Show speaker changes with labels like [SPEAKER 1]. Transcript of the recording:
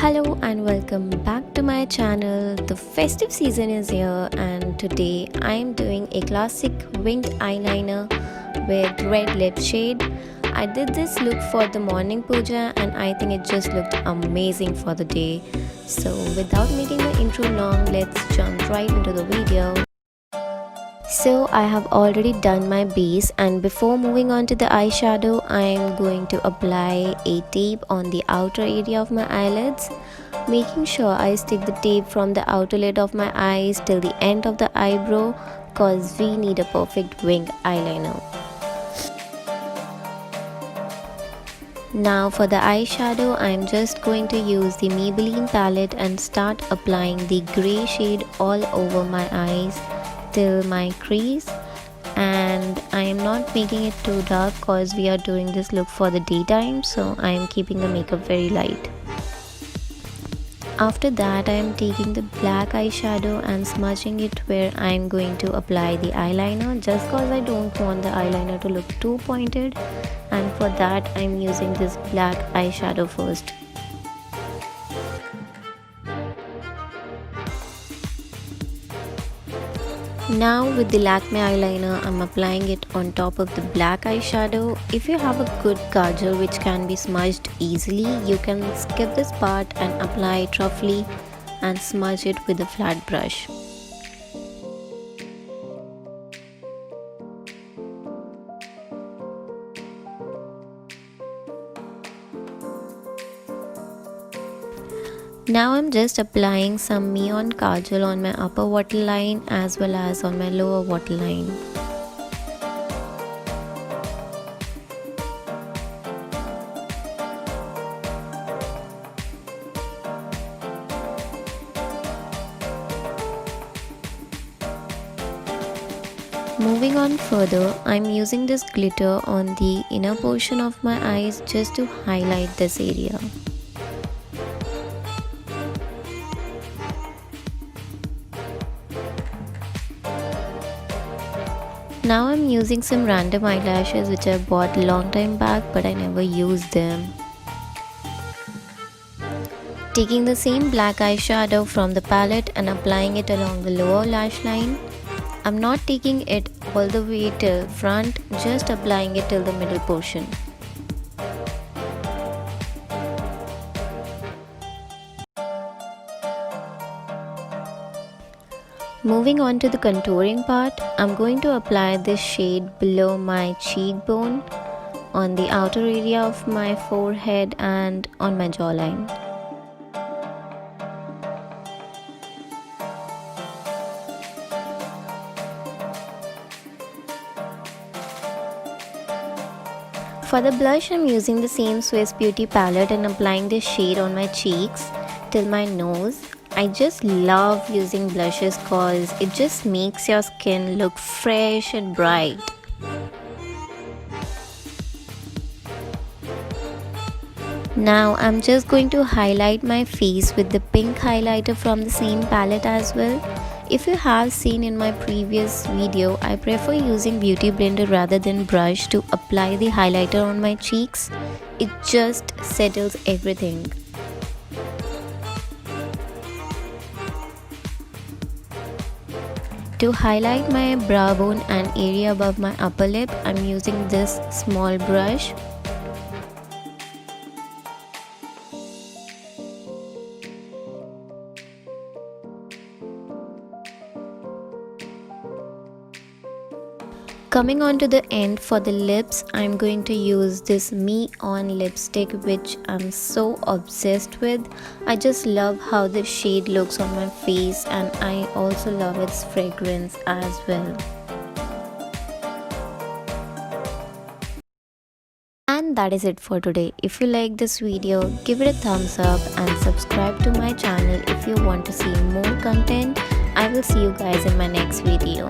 [SPEAKER 1] Hello and welcome back to my channel. The festive season is here and today I am doing a classic winged eyeliner with red lip shade. I did this look for the morning puja and I think it just looked amazing for the day. So without making the intro long, let's jump right into the video. So I have already done my base, and before moving on to the eyeshadow, I am going to apply a tape on the outer area of my eyelids, making sure I stick the tape from the outer lid of my eyes till the end of the eyebrow, cause we need a perfect wing eyeliner. Now for the eyeshadow, I am just going to use the Maybelline palette and start applying the grey shade all over my eyes till my crease, and I am not making it too dark cause we are doing this look for the daytime, so I am keeping the makeup very light. After that, I am taking the black eyeshadow and smudging it where I am going to apply the eyeliner, just cause I don't want the eyeliner to look too pointed, and for that I am using this black eyeshadow first. Now with the Lakme eyeliner, I'm applying it on top of the black eyeshadow. If you have a good kajal which can be smudged easily, you can skip this part and apply it roughly and smudge it with a flat brush. Now I'm just applying some neon kajal on my upper waterline as well as on my lower waterline. Moving on further, I'm using this glitter on the inner portion of my eyes just to highlight this area. Now I'm using some random eyelashes which I bought a long time back but I never used them. Taking the same black eyeshadow from the palette and applying it along the lower lash line. I'm not taking it all the way till front, just applying it till the middle portion. Moving on to the contouring part, I'm going to apply this shade below my cheekbone, on the outer area of my forehead and on my jawline. For the blush, I'm using the same Swiss Beauty palette and applying this shade on my cheeks till my nose. I just love using blushes cause it just makes your skin look fresh and bright. Now I'm just going to highlight my face with the pink highlighter from the same palette as well. If you have seen in my previous video, I prefer using beauty blender rather than brush to apply the highlighter on my cheeks. It just settles everything. To highlight my brow bone and area above my upper lip, I'm using this small brush. Coming on to the end for the lips, I'm going to use this Me On lipstick which I'm so obsessed with. I just love how the shade looks on my face and I also love its fragrance as well. And that is it for today. If you like this video, give it a thumbs up and subscribe to my channel if you want to see more content. I will see you guys in my next video.